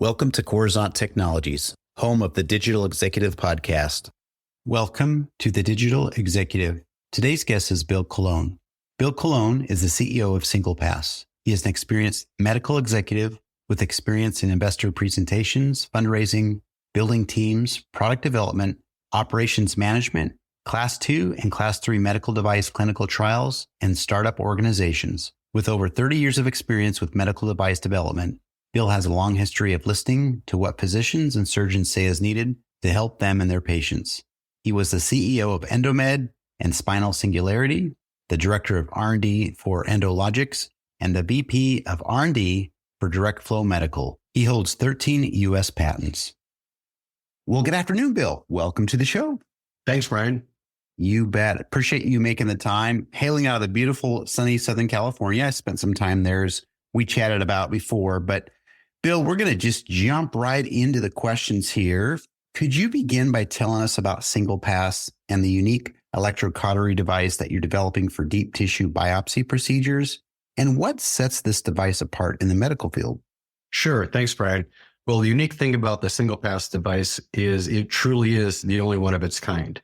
Welcome to Coruzant Technologies, home of the Digital Executive Podcast. Welcome to the Digital Executive. Today's guest is Bill Colone. Bill Colone is the CEO of SinglePass. He is an experienced medical executive with experience in investor presentations, fundraising, building teams, product development, operations management, Class 2 and Class 3 medical device clinical trials, and startup organizations. With over 30 years of experience with medical device development, Bill has a long history of listening to what physicians and surgeons say is needed to help them and their patients. He was the CEO of EndoMed and Spinal Singularity, the Director of R&D for Endologics, and the VP of R&D for Direct Flow Medical. He holds 13 U.S. patents. Well, good afternoon, Bill. Welcome to the show. Thanks, Brian. You bet. Appreciate you making the time. Hailing out of the beautiful, sunny Southern California. I spent some time there, as we chatted about before. But Bill, we're going to just jump right into the questions here. Could you begin by telling us about SinglePass and the unique electrocautery device that you're developing for deep tissue biopsy procedures? And what sets this device apart in the medical field? Sure. Thanks, Brian. Well, the unique thing about the SinglePass device is it truly is the only one of its kind.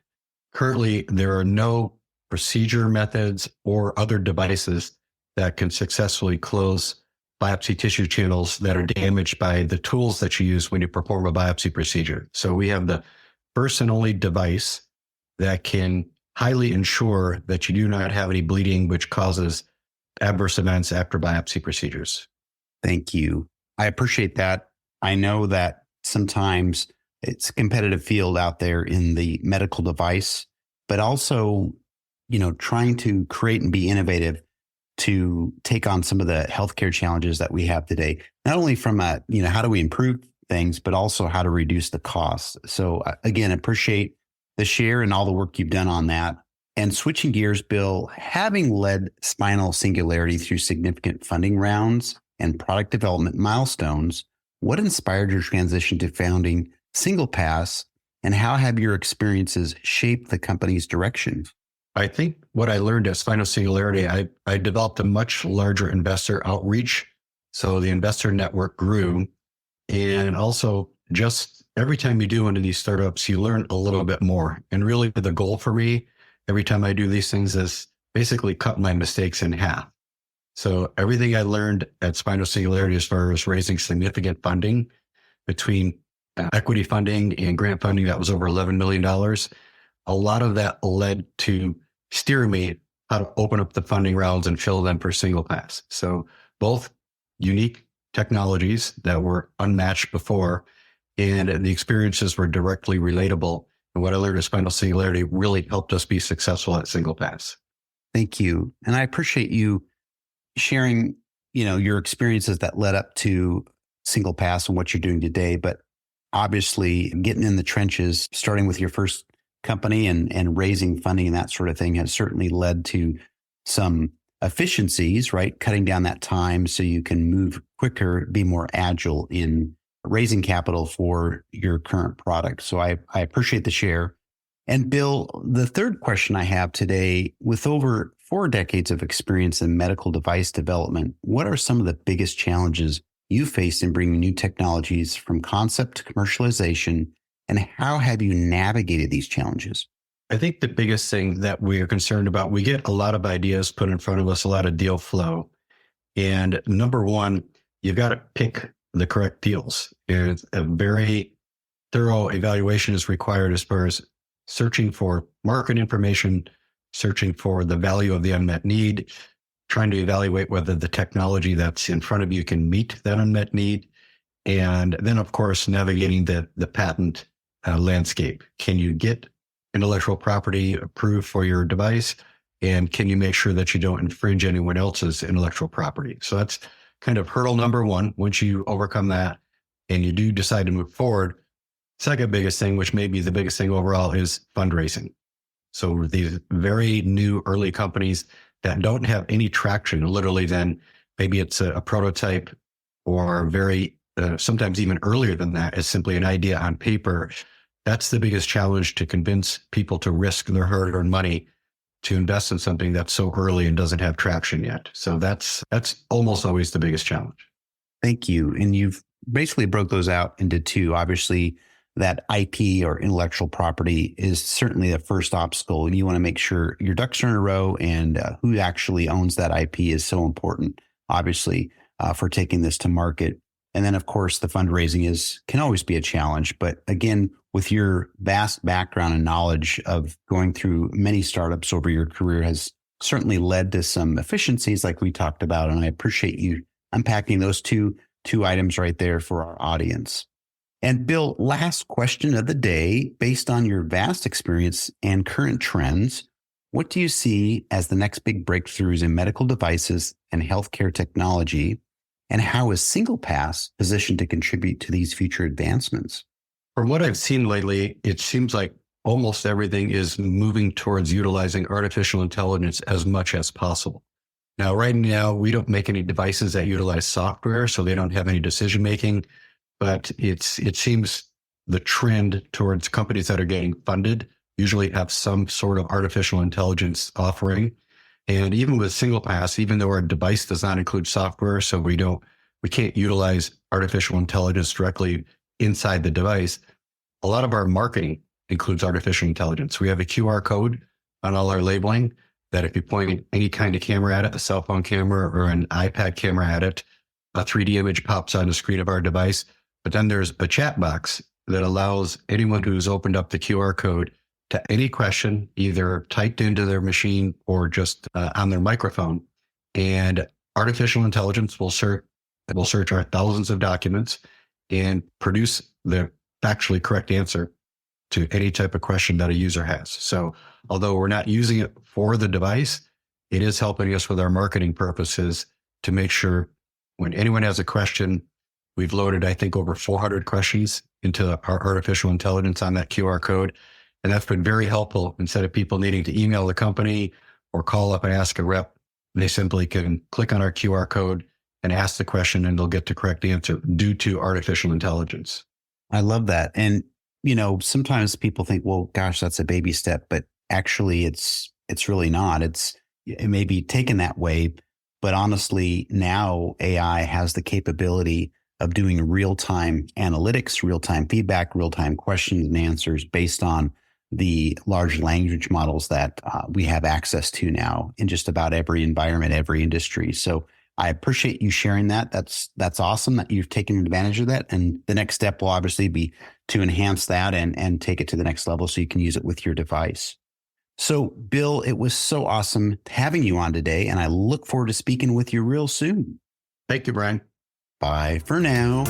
Currently, there are no procedure methods or other devices that can successfully close biopsy tissue channels that are damaged by the tools that you use when you perform a biopsy procedure. So we have the first and only device that can highly ensure that you do not have any bleeding, which causes adverse events after biopsy procedures. Thank you. I appreciate that. I know that sometimes it's a competitive field out there in the medical device, but also, trying to create and be innovative to take on some of the healthcare challenges that we have today, not only from how do we improve things, but also how to reduce the cost. So again, appreciate the share and all the work you've done on that. And switching gears, Bill, having led Spinal Singularity through significant funding rounds and product development milestones, what inspired your transition to founding SinglePass, and how have your experiences shaped the company's direction? I think what I learned at Spinal Singularity, I developed a much larger investor outreach. So the investor network grew. And also, just every time you do one of these startups, you learn a little bit more. And really the goal for me, every time I do these things, is basically cut my mistakes in half. So everything I learned at Spinal Singularity as far as raising significant funding between equity funding and grant funding, that was over $11 million. A lot of that led to steer me how to open up the funding rounds and fill them for SinglePass. So both unique technologies that were unmatched before, and the experiences were directly relatable. And what I learned at Spinal Singularity really helped us be successful at SinglePass. Thank you. And I appreciate you sharing, your experiences that led up to SinglePass and what you're doing today. But obviously getting in the trenches, starting with your first company and raising funding and that sort of thing has certainly led to some efficiencies, right? Cutting down that time so you can move quicker, be more agile in raising capital for your current product. So I appreciate the share. And Bill, the third question I have today, with over 4 decades of experience in medical device development, what are some of the biggest challenges you faced in bringing new technologies from concept to commercialization, and how have you navigated these challenges? I think the biggest thing that we are concerned about, we get a lot of ideas put in front of us, a lot of deal flow. And number one, you've got to pick the correct deals. And a very thorough evaluation is required as far as searching for market information, searching for the value of the unmet need, trying to evaluate whether the technology that's in front of you can meet that unmet need. And then, of course, navigating the patent landscape. Can you get intellectual property approved for your device? And can you make sure that you don't infringe anyone else's intellectual property? So that's kind of hurdle number one. Once you overcome that and you do decide to move forward, second biggest thing, which may be the biggest thing overall, is fundraising. So these very new early companies that don't have any traction, literally then maybe it's a prototype, or very sometimes even earlier than that, is simply an idea on paper. That's the biggest challenge, to convince people to risk their hard-earned money to invest in something that's so early and doesn't have traction yet. So that's almost always the biggest challenge. Thank you. And you've basically broke those out into two. Obviously, that IP or intellectual property is certainly the first obstacle. And you want to make sure your ducks are in a row, and who actually owns that IP is so important, obviously, for taking this to market. And then, of course, the fundraising can always be a challenge. But again, with your vast background and knowledge of going through many startups over your career has certainly led to some efficiencies like we talked about. And I appreciate you unpacking those two items right there for our audience. And Bill, last question of the day, based on your vast experience and current trends, what do you see as the next big breakthroughs in medical devices and healthcare technology? And how is SinglePass positioned to contribute to these future advancements? From what I've seen lately, it seems like almost everything is moving towards utilizing artificial intelligence as much as possible. Now, right now, we don't make any devices that utilize software, so they don't have any decision making. But it seems the trend towards companies that are getting funded usually have some sort of artificial intelligence offering. And even with SinglePass, even though our device does not include software, so we can't utilize artificial intelligence directly inside the device, a lot of our marketing includes artificial intelligence. We have a QR code on all our labeling that if you point any kind of camera at it, a cell phone camera or an iPad camera at it, a 3D image pops on the screen of our device. But then there's a chat box that allows anyone who's opened up the QR code to any question, either typed into their machine or just on their microphone. And artificial intelligence will search our thousands of documents and produce the factually correct answer to any type of question that a user has. So although we're not using it for the device, it is helping us with our marketing purposes to make sure when anyone has a question, we've loaded, I think, over 400 questions into our artificial intelligence on that QR code. And that's been very helpful. Instead of people needing to email the company or call up and ask a rep, they simply can click on our QR code and ask the question and they'll get the correct answer due to artificial intelligence. I love that. And, sometimes people think, well, gosh, that's a baby step, but actually it's really not. It may be taken that way, but honestly, now AI has the capability of doing real-time analytics, real-time feedback, real-time questions and answers based on the large language models that we have access to now in just about every environment, every industry. So I appreciate you sharing that. That's awesome that you've taken advantage of that. And the next step will obviously be to enhance that and take it to the next level so you can use it with your device. So Bill, it was so awesome having you on today, and I look forward to speaking with you real soon. Thank you, Brian. Bye for now.